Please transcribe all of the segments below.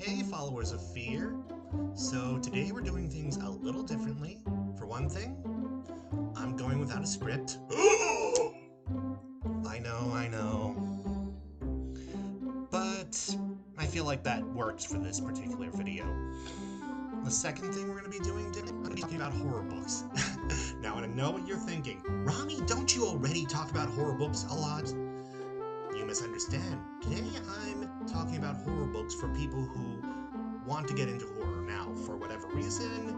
Hey, followers of fear. So today we're doing things a little differently. For one thing, I'm going without a script. I know. But I feel like that works for this particular video. The second thing we're going to be doing today, I'm going to be talking about horror books. Now, I know what you're thinking. Rami, don't you already talk about horror books a lot? You misunderstand. Today I'm talking about horror books for people who want to get into horror. Now, for whatever reason,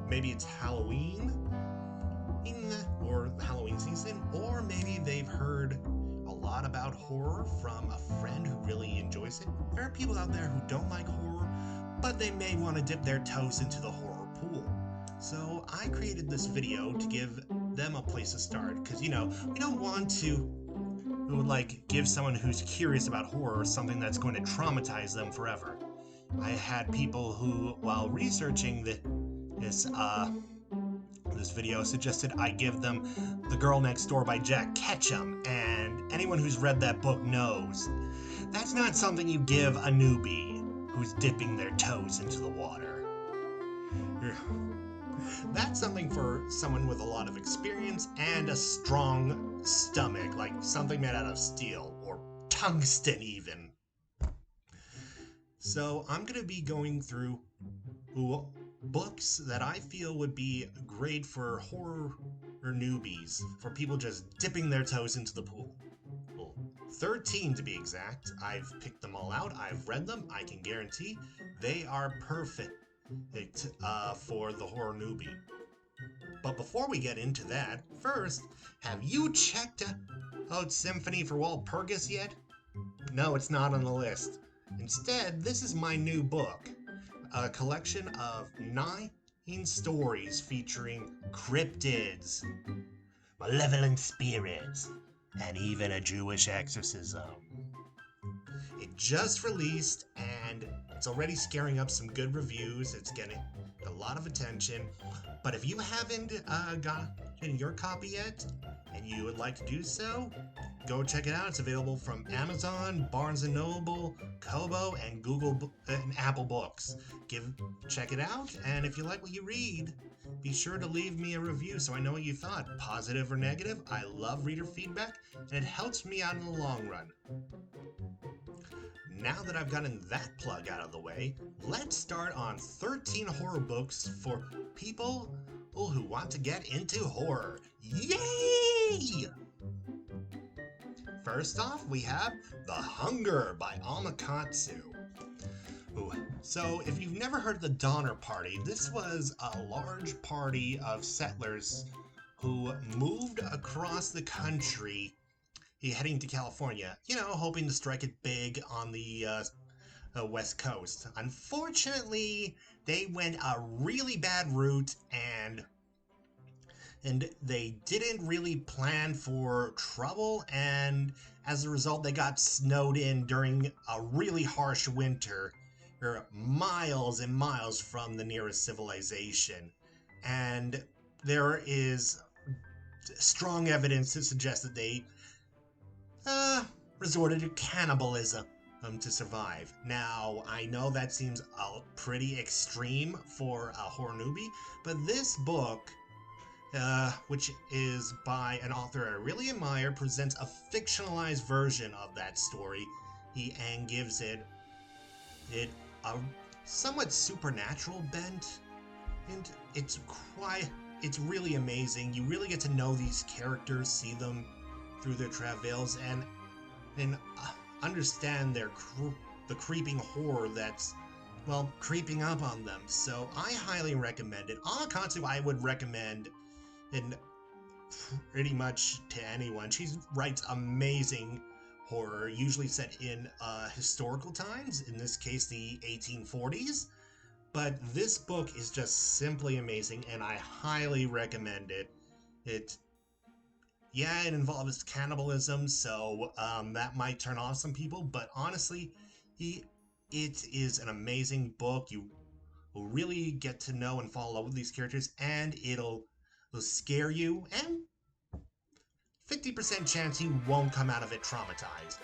maybe it's Halloween, or the Halloween season, or maybe they've heard a lot about horror from a friend who really enjoys it. There are people out there who don't like horror, but they may want to dip their toes into the horror pool. So I created this video to give them a place to start, because, we don't want to give someone who's curious about horror something that's going to traumatize them forever. I had people who, while researching this video, suggested I give them The Girl Next Door by Jack Ketchum, and anyone who's read that book knows that's not something you give a newbie who's dipping their toes into the water. That's something for someone with a lot of experience and a strong stomach, like something made out of steel or tungsten even. So I'm going to be going through books that I feel would be great for horror or newbies, for people just dipping their toes into the pool. Well, 13 to be exact. I've picked them all out. I've read them. I can guarantee they are perfect for the horror newbie. But before we get into that, first, have you checked out Symphony for Walpurgis yet? No, it's not on the list. Instead, this is my new book, a collection of 9 stories featuring cryptids, malevolent spirits, and even a Jewish exorcism. It just released, and it's already scaring up some good reviews. It's getting a lot of attention. But if you haven't gotten your copy yet, and you would like to do so, go check it out. It's available from Amazon, Barnes & Noble, Kobo, and Google and Apple Books. Check it out, and if you like what you read, be sure to leave me a review so I know what you thought, positive or negative. I love reader feedback, and it helps me out in the long run. Now that I've gotten that plug out of the way, let's start on 13 horror books for people who want to get into horror. Yay! First off, we have The Hunger by Amakatsu. So, if you've never heard of the Donner Party, this was a large party of settlers who moved across the country heading to California, hoping to strike it big on the West Coast. Unfortunately, they went a really bad route, and they didn't really plan for trouble, and as a result, they got snowed in during a really harsh winter. They're miles and miles from the nearest civilization, and there is strong evidence to suggest that they resorted to cannibalism to survive. Now, I know that seems pretty extreme for a horror newbie, but this book, which is by an author I really admire, presents a fictionalized version of that story and gives it a somewhat supernatural bent, and it's really amazing. You really get to know these characters, see them through their travails, and understand the creeping horror that's, creeping up on them. So I highly recommend it. Amakatsu I would recommend pretty much to anyone. She writes amazing horror, usually set in historical times, in this case the 1840s. But this book is just simply amazing, and I highly recommend it. It involves cannibalism, so that might turn off some people, but honestly, it is an amazing book. You will really get to know and fall in love with these characters, and it'll scare you, and 50% chance you won't come out of it traumatized.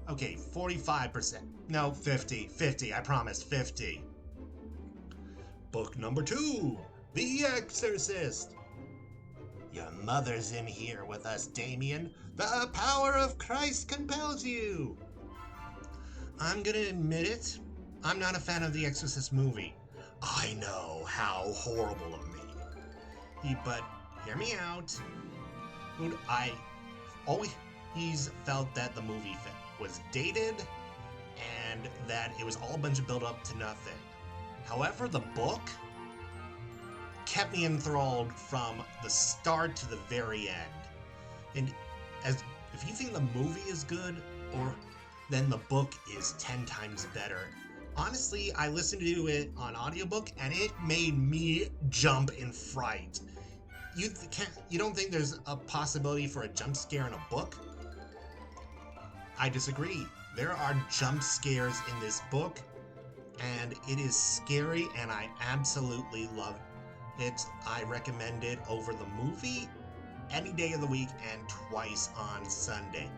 Okay, 45%. No, 50. 50. I promise, 50. Book number 2, The Exorcist. Your mother's in here with us, Damien. The power of Christ compels you. I'm gonna admit it. I'm not a fan of The Exorcist movie. I know, how horrible of me. But hear me out. I always felt that the movie was dated and that it was all a bunch of build up to nothing. However, the book kept me enthralled from the start to the very end. And if you think the movie is good, then the book is 10 times better. Honestly, I listened to it on audiobook and it made me jump in fright. You don't think there's a possibility for a jump scare in a book? I disagree. There are jump scares in this book, and it is scary, and I absolutely love it. I recommend it over the movie any day of the week and twice on Sunday.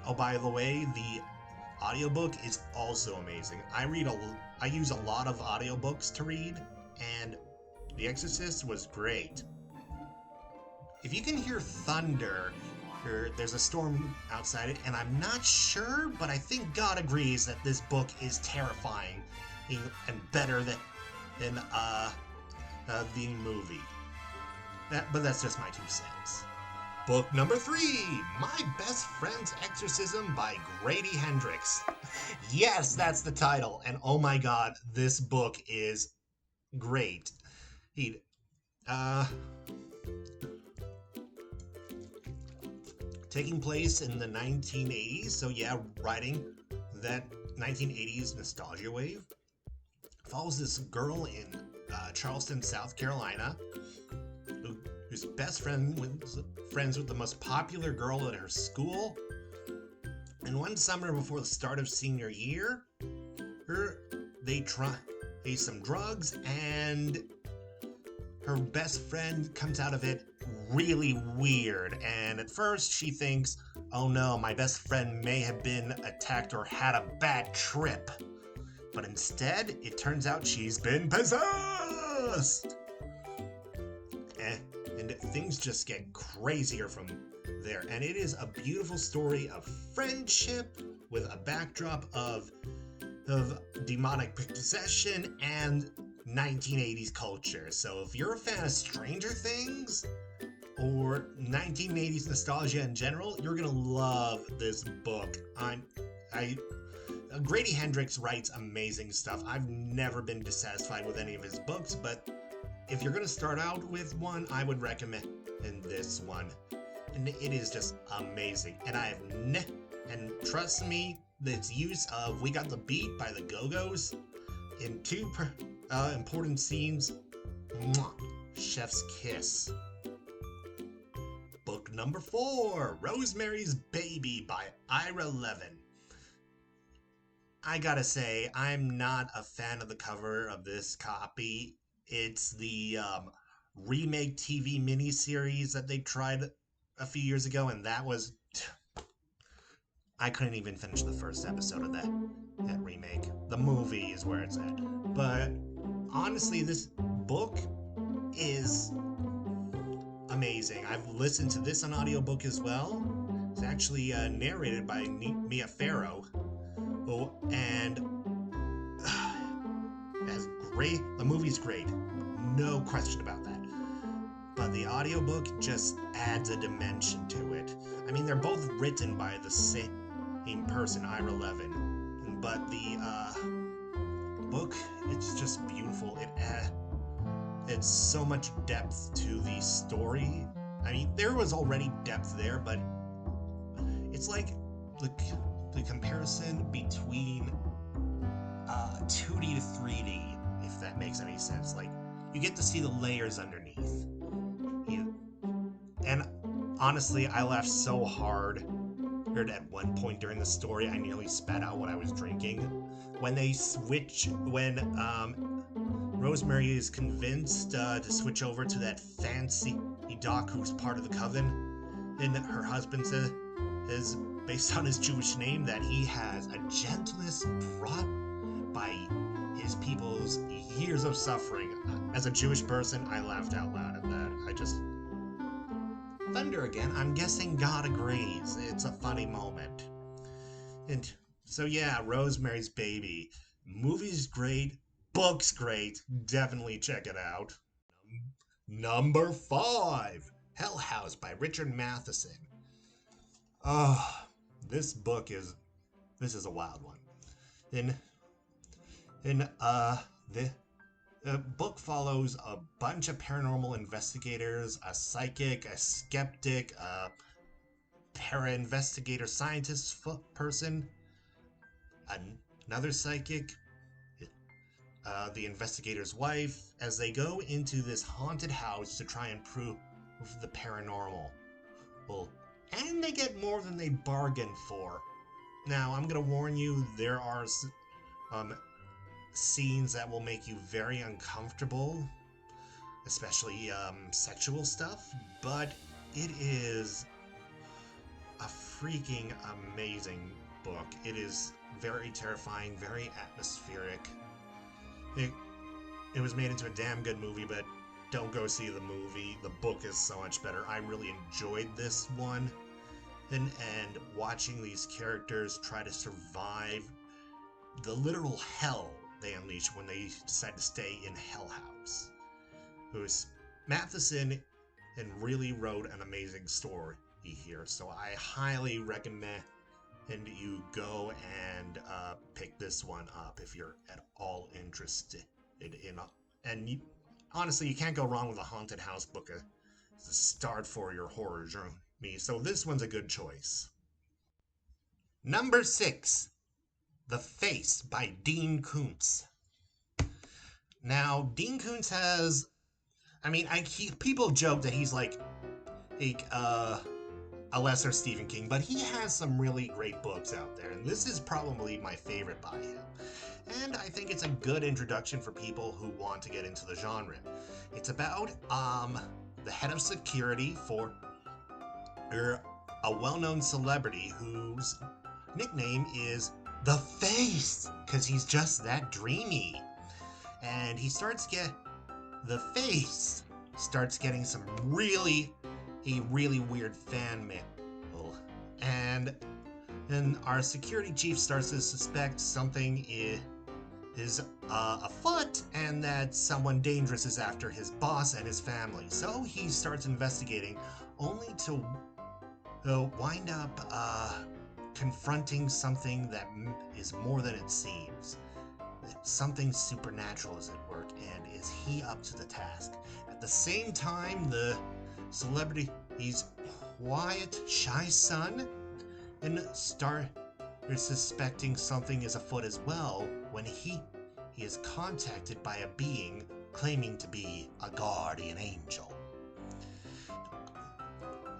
Oh, by the way, the audiobook is also amazing. I use a lot of audiobooks to read, and The Exorcist was great. If you can hear thunder, there's a storm outside it, and I'm not sure, but I think God agrees that this book is terrifying and better than the movie. But that's just my 2 cents. Book number 3, My Best Friend's Exorcism by Grady Hendrix. Yes, that's the title, and oh my god, this book is great. Taking place in the 1980s, so yeah, riding that 1980s nostalgia wave. Follows this girl in Charleston, South Carolina, whose best friend was friends with the most popular girl at her school. And one summer before the start of senior year, they try some drugs, and her best friend comes out of it really weird. And at first she thinks, oh no, my best friend may have been attacked or had a bad trip. But instead, it turns out she's been possessed. And things just get crazier from there. And it is a beautiful story of friendship with a backdrop of demonic possession and 1980s culture. So if you're a fan of Stranger Things or 1980s nostalgia in general, you're gonna love this book. Grady Hendrix writes amazing stuff. I've never been dissatisfied with any of his books, but if you're gonna start out with one, I would recommend this one. And it is just amazing. And and trust me, its use of We Got the Beat by the Go-Go's in 2 important scenes. Mwah, chef's kiss. Book number 4, Rosemary's Baby by Ira Levin. I gotta say, I'm not a fan of the cover of this copy. It's the remake TV miniseries that they tried a few years ago, and that was... I couldn't even finish the first episode of that remake. The movie is where it's at. But honestly, this book is amazing. I've listened to this on audiobook as well. It's actually narrated by Mia Farrow. Oh, and that's great. The movie's great. No question about that. But the audiobook just adds a dimension to it. I mean, they're both written by the same person, Ira Levin. But the book, it's just beautiful. It's so much depth to the story. I mean, there was already depth there, but it's like the comparison between 2D to 3D, if that makes any sense. Like, you get to see the layers underneath. And honestly, I laughed so hard at one point during the story, I nearly spat out what I was drinking. When Rosemary is convinced to switch over to that fancy doc who's part of the coven, and her husband says, is based on his Jewish name, that he has a gentleness brought by his people's years of suffering. As a Jewish person, I laughed out loud at that. Thunder again. I'm guessing God agrees. It's a funny moment. And so yeah, Rosemary's Baby. Movie's great. Book's great. Definitely check it out. Number 5. Hell House by Richard Matheson. Oh, this is a wild one. The book follows a bunch of paranormal investigators, a psychic, a skeptic, a para-investigator scientist person, another psychic, the investigator's wife, as they go into this haunted house to try and prove the paranormal. Well, and they get more than they bargained for. Now, I'm going to warn you, there are scenes that will make you very uncomfortable, especially sexual stuff, but it is a freaking amazing book. It is very terrifying, very atmospheric. It was made into a damn good movie, but don't go see the movie. The book is so much better. I really enjoyed this one. And watching these characters try to survive the literal hell they unleash when they decide to stay in Hell House. Matheson and really wrote an amazing story here, so I highly recommend you go and pick this one up if you're at all interested in. Honestly, you can't go wrong with a haunted house book as a start for your horror journey. So this one's a good choice. Number 6, The Face by Dean Koontz. Now, Dean Koontz has, people joke that he's like a lesser Stephen King, but he has some really great books out there, and this is probably my favorite by him. And I think it's a good introduction for people who want to get into the genre. It's about the head of security for a well-known celebrity whose nickname is The Face, because he's just that dreamy. And The Face starts getting some really weird fan mail. And our security chief starts to suspect something is afoot, and that someone dangerous is after his boss and his family. So he starts investigating, only to wind up confronting something that is more than it seems. Something supernatural is at work, and is he up to the task? At the same time, the celebrity, he's quiet, shy son, and start suspecting something is afoot as well when he is contacted by a being claiming to be a guardian angel.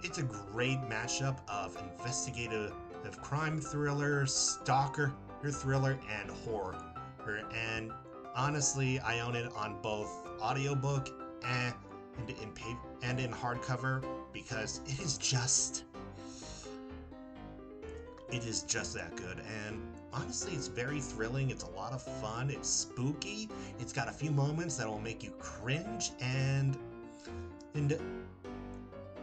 It's a great mashup of investigative crime thriller, stalker thriller, and horror. And honestly, I own it on both audiobook and in hardcover, because it is just that good. And honestly, it's very thrilling. It's a lot of fun. It's spooky. It's got a few moments that will make you cringe, and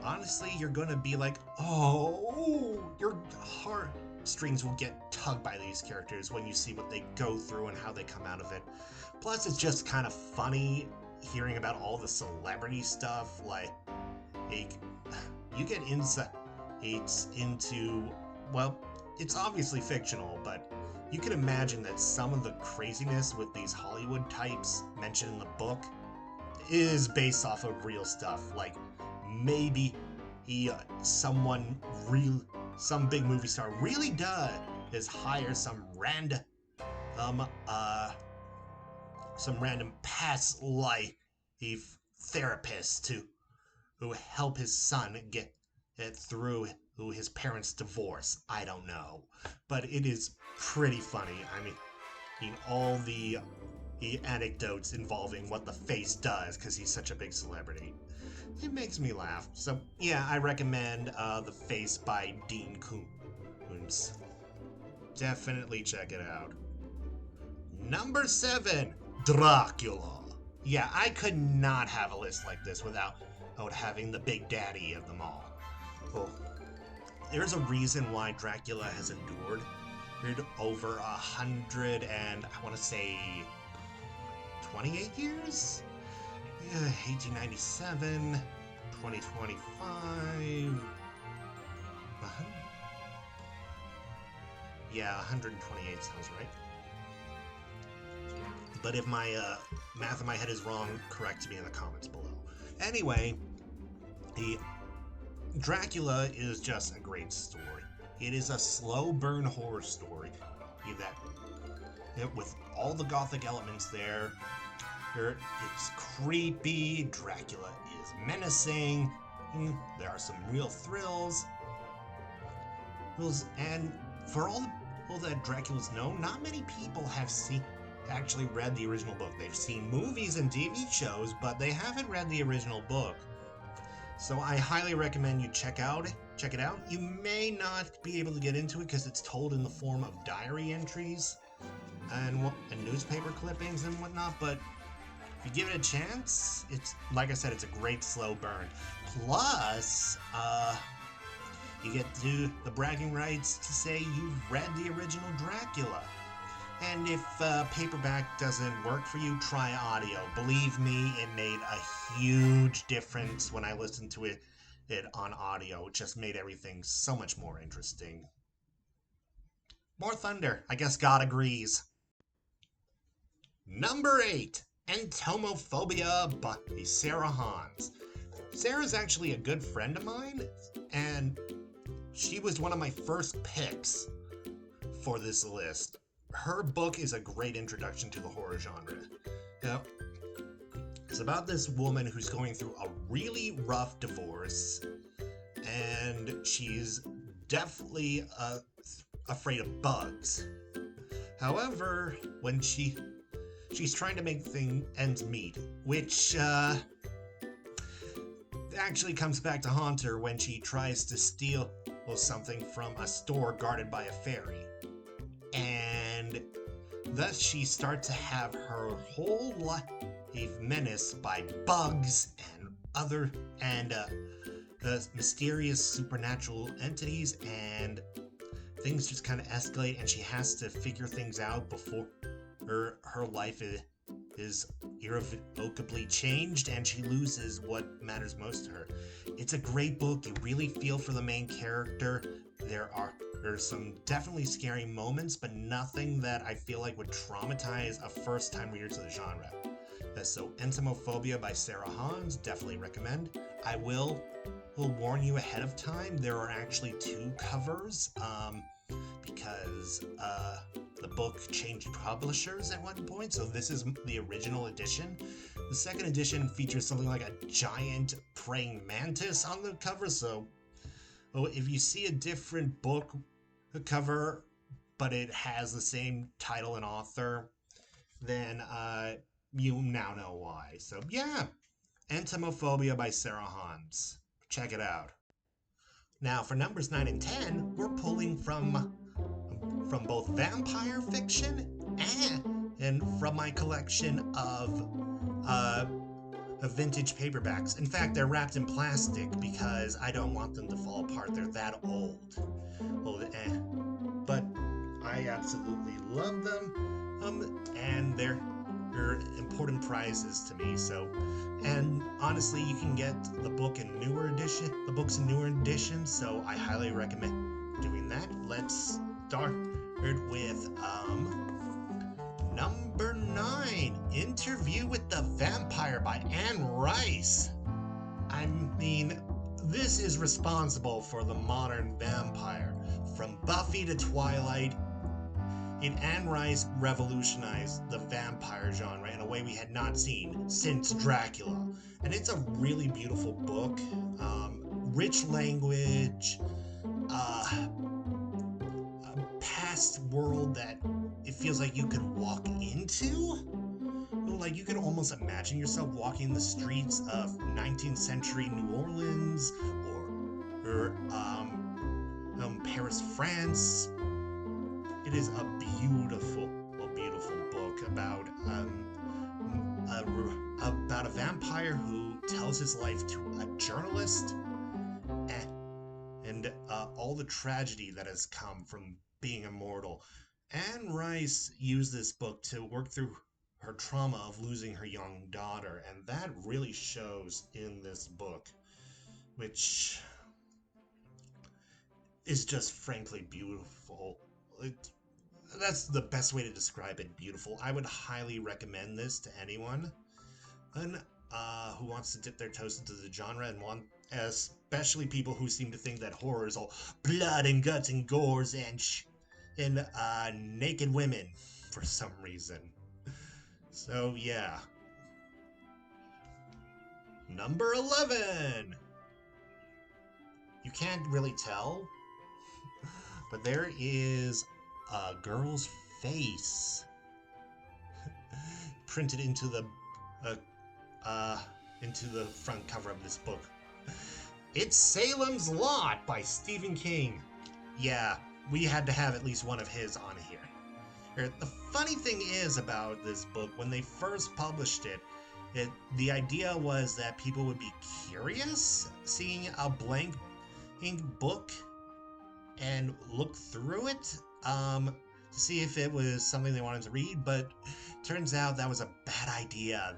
honestly, you're gonna be like, oh, your heartstrings will get tugged by these characters when you see what they go through and how they come out of it. Plus, it's just kind of funny hearing about all the celebrity stuff. Like you get insights into, well, it's obviously fictional, but you can imagine that some of the craziness with these Hollywood types mentioned in the book is based off of real stuff. Like maybe some big movie star really does hire some random past life therapist who help his son get through his parents' divorce. I don't know, but it is pretty funny. I mean all the anecdotes involving what the Face does, because he's such a big celebrity. it makes me laugh. So yeah, I recommend The Face by Dean Koontz. Definitely check it out. Number 7, Dracula. Yeah, I could not have a list like this without having the big daddy of them all. Well, there's a reason why Dracula has endured over 100 and I want to say 28 years? Yeah, 1897, 2025. Yeah, 128 sounds right. But if my math in my head is wrong, correct me in the comments below. Anyway, the Dracula is just a great story. It is a slow burn horror story with all the gothic elements there. It's creepy. Dracula is menacing. There are some real thrills. And for all that Dracula's known, not many people have actually read the original book. They've seen movies and TV shows, but they haven't read the original book. So I highly recommend you check it out. You may not be able to get into it because it's told in the form of diary entries and newspaper clippings and whatnot, but if you give it a chance, it's, like I said, it's a great slow burn. Plus, you get the bragging rights to say you've read the original Dracula. And if paperback doesn't work for you, try audio. Believe me, it made a huge difference when I listened to it on audio. It just made everything so much more interesting. More thunder. I guess God agrees. Number 8, Entomophobia by Sarah Hans. Sarah's actually a good friend of mine, and she was one of my first picks for this list. Her book is a great introduction to the horror genre. Now, it's about this woman who's going through a really rough divorce, and she's definitely afraid of bugs. However, when she's trying to make ends meet, which actually comes back to haunt her when she tries to steal something from a store guarded by a fairy. And thus she starts to have her whole life menaced by bugs and mysterious supernatural entities, and things just kind of escalate, and she has to figure things out before her life is irrevocably changed, and she loses what matters most to her. It's a great book. You really feel for the main character. There's some definitely scary moments, but nothing that I feel like would traumatize a first-time reader to the genre. So, Entomophobia by Sarah Hans, definitely recommend. I will warn you ahead of time, there are actually 2 covers, because the book changed publishers at one point, so this is the original edition. The second edition features something like a giant praying mantis on the cover, so if you see a different book cover, but it has the same title and author, then you now know why. So yeah, Entomophobia by Sarah Hans. Check it out. Now for numbers 9 and 10, we're pulling from both vampire fiction and from my collection of vintage paperbacks. In fact, they're wrapped in plastic because I don't want them to fall apart. They're that old. But I absolutely love them, and they're important prizes to me. So, and honestly, you can get the books in newer editions. So I highly recommend doing that. Let's start with number 9, Interview with the Vampire by Anne Rice. I mean, this is responsible for the modern vampire. From Buffy to Twilight, Anne Rice revolutionized the vampire genre in a way we had not seen since Dracula. And it's a really beautiful book. Rich language, a past world that it feels like you could walk into. like you can almost imagine yourself walking the streets of 19th century New Orleans or Paris, France. It is a beautiful book about a vampire who tells his life to a journalist and all the tragedy that has come from being immortal. Anne Rice used this book to work through her trauma of losing her young daughter, and that really shows in this book, which is just frankly beautiful. That's the best way to describe it, beautiful. I would highly recommend this to anyone who wants to dip their toes into the genre and especially people who seem to think that horror is all blood and guts and gores and naked women for some reason. So yeah. Number 11! You can't really tell, but there is a girl's face printed into the front cover of this book. It's Salem's Lot by Stephen King. Yeah, we had to have at least one of his on here. The funny thing is about this book, when they first published it, the idea was that people would be curious seeing a blank ink book and look through it to see if it was something they wanted to read, but turns out that was a bad idea.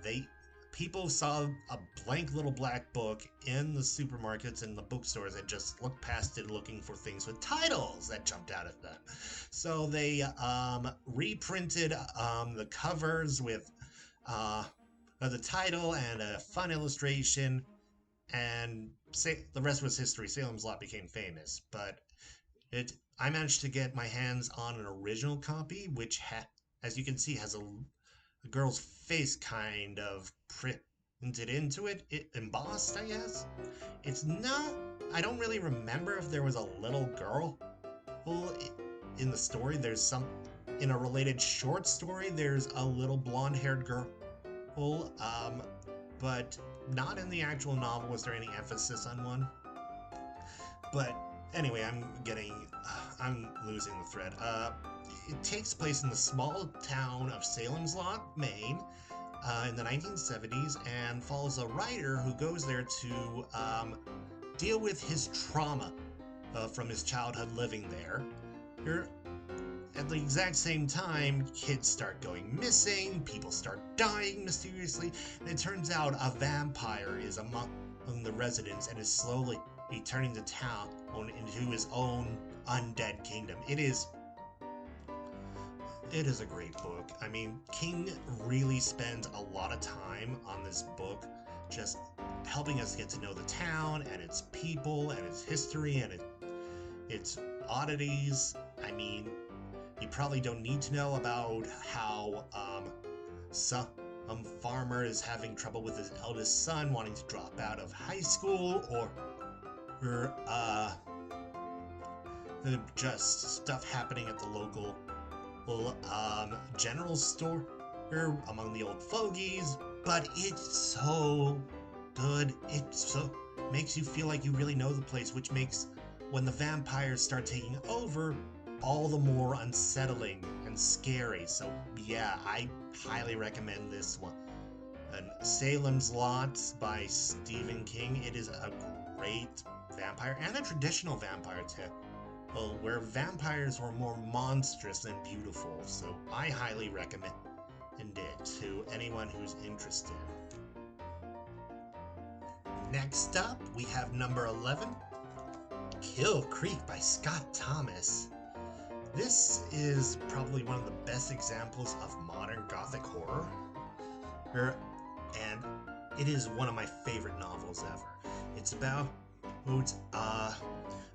People saw a blank little black book in the supermarkets and the bookstores and just looked past it looking for things with titles that jumped out at them. So they reprinted the covers with the title and a fun illustration, and the rest was history. Salem's Lot became famous, but I managed to get my hands on an original copy, which, as you can see, has a girl's face kind of printed into it, embossed, I guess. It's not. I don't really remember if there was a little girl in the story. In a related short story, there's a little blonde-haired girl, but not in the actual novel was there any emphasis on one. But anyway, I'm losing the thread. It takes place in the small town of Salem's Lot, Maine, in the 1970s, and follows a writer who goes there to deal with his trauma from his childhood living there. At the exact same time, kids start going missing, people start dying mysteriously, and it turns out a vampire is among the residents and is slowly turning the town into his own undead kingdom. It is a great book. I mean, King really spends a lot of time on this book just helping us get to know the town and its people and its history and its oddities. I mean, you probably don't need to know about how some farmer is having trouble with his eldest son wanting to drop out of high school, or just stuff happening at the local general store among the old fogies. But it's so good. It so makes you feel like you really know the place, which makes when the vampires start taking over all the more unsettling and scary. So yeah, I highly recommend this one. And Salem's Lot by Stephen King. It is a great vampire and a traditional vampire tale, where vampires were more monstrous than beautiful. So I highly recommend it to anyone who's interested. Next up, we have number 11, Kill Creek by Scott Thomas. This is probably one of the best examples of modern gothic horror, and it is one of my favorite novels ever. It's about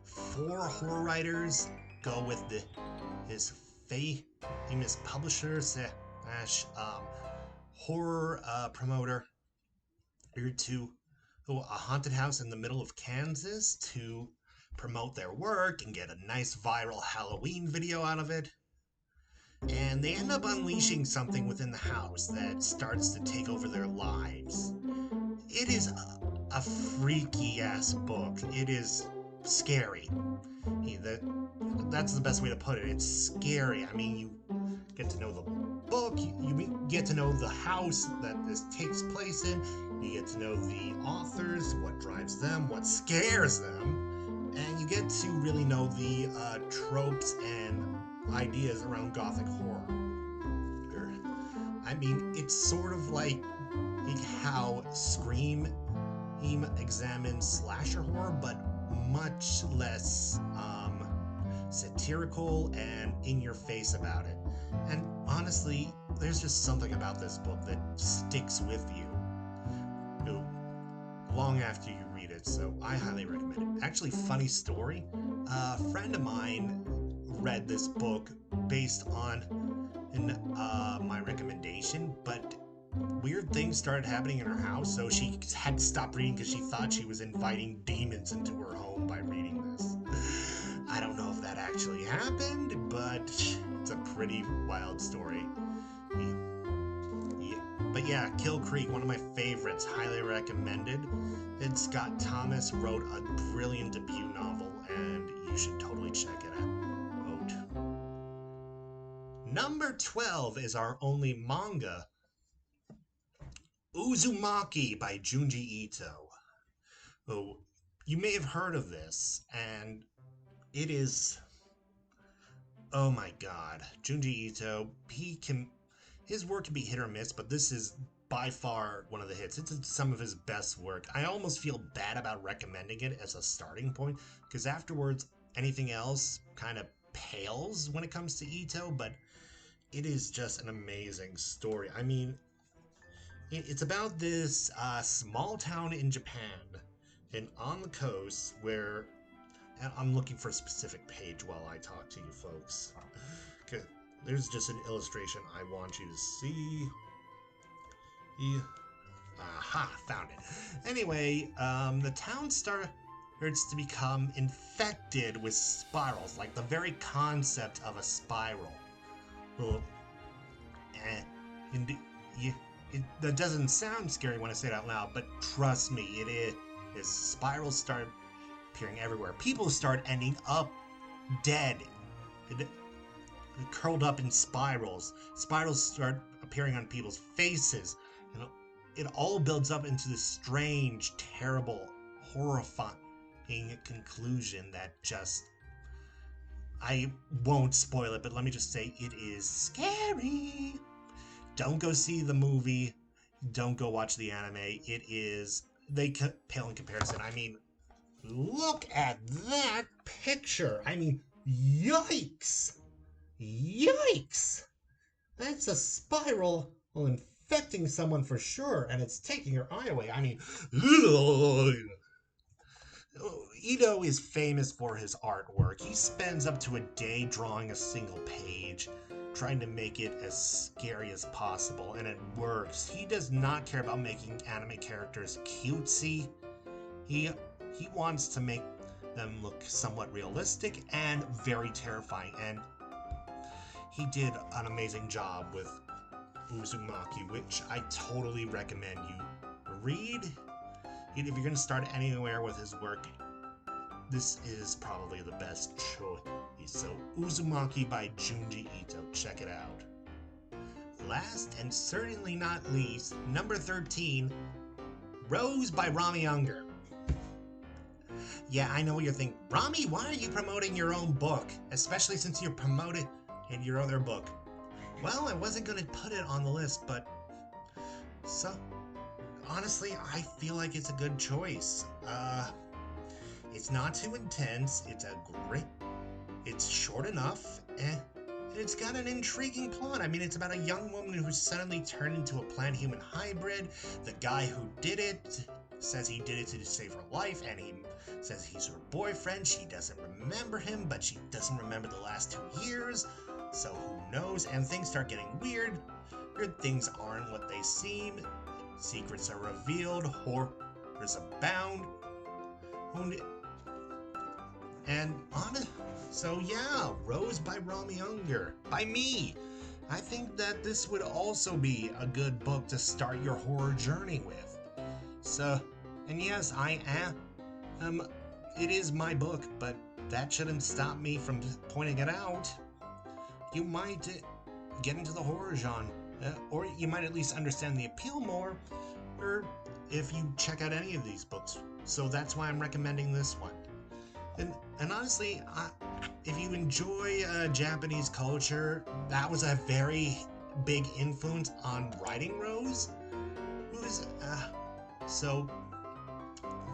4 horror writers go with his famous publisher slash horror promoter to a haunted house in the middle of Kansas to promote their work and get a nice viral Halloween video out of it. and they end up unleashing something within the house that starts to take over their lives. It is a freaky ass book. It is scary. That's the best way to put it. It's scary. I mean, you get to know the book, you get to know the house that this takes place in, you get to know the authors, what drives them, what scares them, and you get to really know the tropes and ideas around Gothic horror. I mean, it's sort of like how Scream examines slasher horror, but much less satirical and in your face about it. And honestly, there's just something about this book that sticks with you long after you read it, so I highly recommend it. Actually, funny story, a friend of mine read this book based on my recommendation, but weird things started happening in her house, so she had to stop reading because she thought she was inviting demons into her home by reading this. I don't know if that actually happened, but it's a pretty wild story. But yeah, Kill Creek, one of my favorites, highly recommended. Scott Thomas wrote a brilliant debut novel, and you should totally check it out. Number 12 is our only manga, Uzumaki by Junji Ito. Oh, you may have heard of this, and it is... oh my god. Junji Ito, his work can be hit or miss, but this is by far one of the hits. It's some of his best work. I almost feel bad about recommending it as a starting point, because afterwards, anything else kind of pales when it comes to Ito, but it is just an amazing story. I mean, it's about this small town in Japan, and on the coast, where... I'm looking for a specific page while I talk to you folks. Okay, there's just an illustration I want you to see. Aha, found it. Anyway, the town starts to become infected with spirals, like the very concept of a spiral. That doesn't sound scary when I say it out loud, but trust me, it is. Spirals start appearing everywhere. People start ending up dead, curled up in spirals. Spirals start appearing on people's faces, and it all builds up into this strange, terrible, horrifying conclusion that just... I won't spoil it, but let me just say it is scary. Don't go see the movie. Don't go watch the anime. It is... they pale in comparison. I mean, look at that picture. I mean, yikes. Yikes. That's a spiral infecting someone for sure, and it's taking your eye away. I mean, Ito is famous for his artwork. He spends up to a day drawing a single page, trying to make it as scary as possible, and it works. He does not care about making anime characters cutesy. He wants to make them look somewhat realistic and very terrifying, and he did an amazing job with Uzumaki, which I totally recommend you read. If you're going to start anywhere with his work, this is probably the best choice. So, Uzumaki by Junji Ito. Check it out. Last and certainly not least, number 13, Rose by Rami Unger. Yeah, I know what you're thinking. Rami, why are you promoting your own book? Especially since you're promoting your other book. Well, I wasn't going to put it on the list, but... so, honestly, I feel like it's a good choice. It's not too intense, it's short enough, and it's got an intriguing plot. I mean, it's about a young woman who's suddenly turned into a plant-human hybrid. The guy who did it says he did it to save her life, and he says he's her boyfriend. She doesn't remember him, but she doesn't remember the last 2 years, so who knows? And things start getting weird. Weird things aren't what they seem. Secrets are revealed. Horrors abound. And so yeah, Rose by Rami Unger. By me. I think that this would also be a good book to start your horror journey with. So, and yes, it is my book, but that shouldn't stop me from pointing it out. You might get into the horror genre, or you might at least understand the appeal more, or if you check out any of these books. So that's why I'm recommending this one. And honestly, if you enjoy Japanese culture, that was a very big influence on writing Rose. Who's so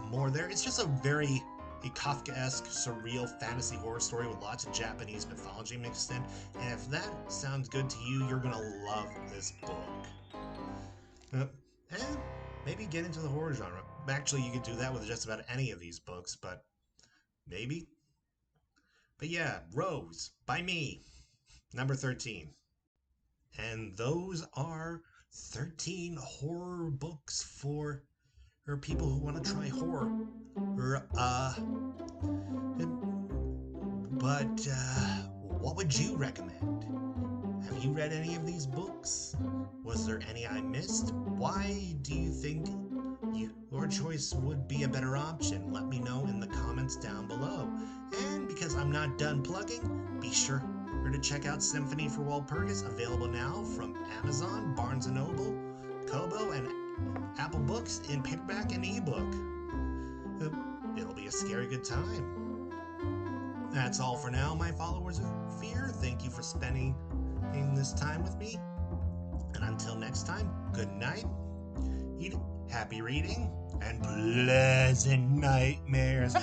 more there. It's just a very Kafkaesque, surreal fantasy horror story with lots of Japanese mythology mixed in. And if that sounds good to you, you're gonna love this book. And maybe get into the horror genre. Actually, you could do that with just about any of these books, but maybe. But yeah, Rose, by me, number 13. And those are 13 horror books for people who want to try horror. But what would you recommend? Have you read any of these books? Was there any I missed? Why do you think your choice would be a better option? Let me know in the comments down below. And because I'm not done plugging, be sure to check out Symphony for Walpurgis, available now from Amazon, Barnes & Noble, Kobo, and Apple Books in paperback and ebook. It'll be a scary good time. That's all for now, my followers of fear. Thank you for spending this time with me. And until next time, good night, happy reading, and pleasant nightmares.